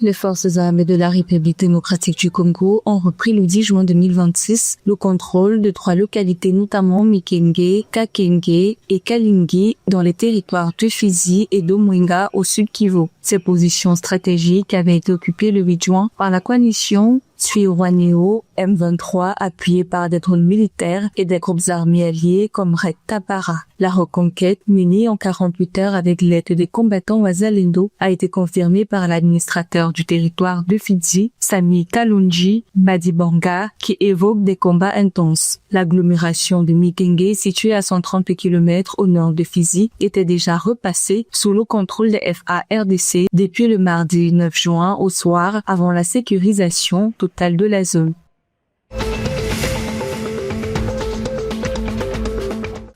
Les forces armées de la République démocratique du Congo ont repris le 10 juin 2026 le contrôle de 3 localités, notamment Mikenge, Kakenge et Kalingi, dans les territoires de Fizi et de Mwenga au sud Kivu. Ces positions stratégiques avaient été occupées le 8 juin par la coalition Twirwaneho M23 appuyée par des drones militaires et des groupes armés alliés comme Red Tabara. La reconquête menée en 48 heures avec l'aide des combattants Wazalendo a été confirmée par l'administrateur du territoire de Fizi, Sami Kalonji Badibanga, qui évoque des combats intenses. L'agglomération de Mikenge, située à 130 km au nord de Fizi, était déjà repassée sous le contrôle des FARDC depuis le mardi 9 juin au soir avant la sécurisation totale de la zone.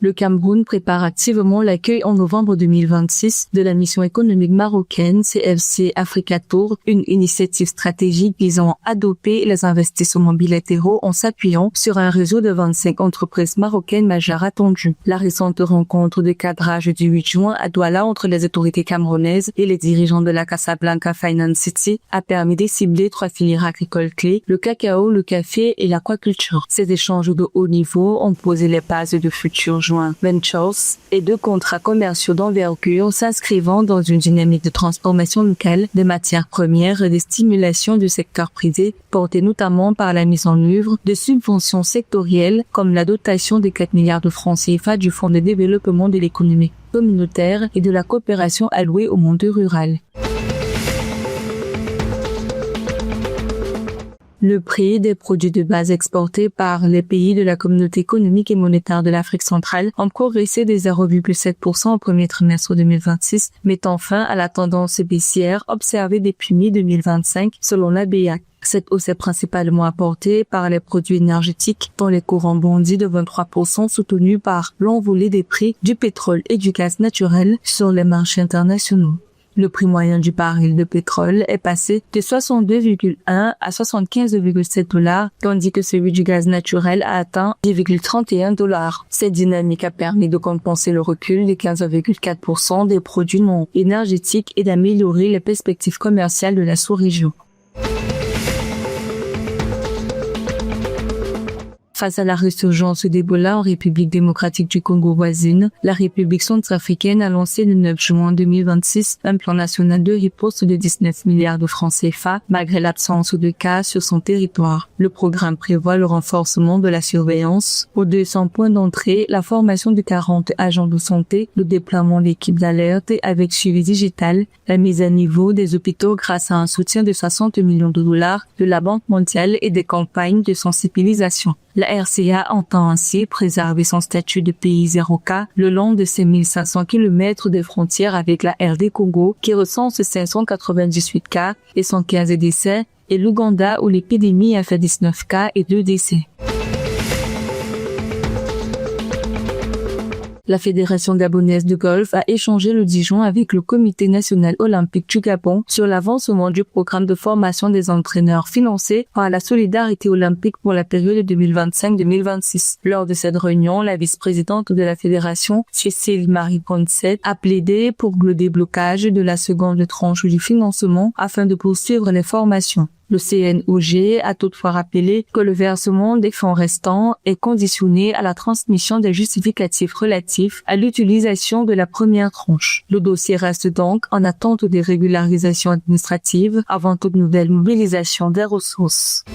Le Cameroun prépare activement l'accueil en novembre 2026 de la mission économique marocaine CFC Africa Tour, une initiative stratégique visant à doper les investissements bilatéraux en s'appuyant sur un réseau de 25 entreprises marocaines majeures attendues. La récente rencontre de cadrage du 8 juin à Douala entre les autorités camerounaises et les dirigeants de la Casablanca Finance City a permis de cibler 3 filières agricoles clés, le cacao, le café et l'aquaculture. Ces échanges de haut niveau ont posé les bases de futurs ventures et 2 contrats commerciaux d'envergure s'inscrivant dans une dynamique de transformation locale des matières premières et de stimulation du secteur privé, portée notamment par la mise en œuvre de subventions sectorielles comme la dotation de 4 milliards de francs CFA du Fonds de développement de l'économie communautaire et de la coopération allouée au monde rural. Le prix des produits de base exportés par les pays de la Communauté économique et monétaire de l'Afrique centrale ont progressé de 0,7% au premier trimestre 2026, mettant fin à la tendance baissière observée depuis mi-2025 selon la BEAC. Cette hausse est principalement apportée par les produits énergétiques dont les cours ont bondi de 23%, soutenus par l'envolée des prix du pétrole et du gaz naturel sur les marchés internationaux. Le prix moyen du baril de pétrole est passé de 62,1 à 75,7 $, tandis que celui du gaz naturel a atteint 10,31 $. Cette dynamique a permis de compenser le recul de 15,4% des produits non énergétiques et d'améliorer les perspectives commerciales de la sous-région. Face à la résurgence d'Ebola en République démocratique du Congo voisine, la République centrafricaine a lancé le 9 juin 2026 un plan national de riposte de 19 milliards de francs CFA, malgré l'absence de cas sur son territoire. Le programme prévoit le renforcement de la surveillance aux 200 points d'entrée, la formation de 40 agents de santé, le déploiement d'équipes d'alerte avec suivi digital, la mise à niveau des hôpitaux grâce à un soutien de 60 millions de dollars de la Banque mondiale et des campagnes de sensibilisation. La RCA entend ainsi préserver son statut de pays 0K le long de ses 1500 km de frontières avec la RD Congo qui recense 598 cas et 115 décès et l'Ouganda où l'épidémie a fait 19 cas et 2 décès. La Fédération gabonaise de golf a échangé le 10 juin avec le Comité national olympique du Gabon sur l'avancement du programme de formation des entraîneurs financé par la solidarité olympique pour la période 2025-2026. Lors de cette réunion, la vice-présidente de la fédération, Cécile Marie Ponset, a plaidé pour le déblocage de la seconde tranche du financement afin de poursuivre les formations. Le CNOG a toutefois rappelé que le versement des fonds restants est conditionné à la transmission des justificatifs relatifs à l'utilisation de la première tranche. Le dossier reste donc en attente des régularisations administratives avant toute nouvelle mobilisation des ressources.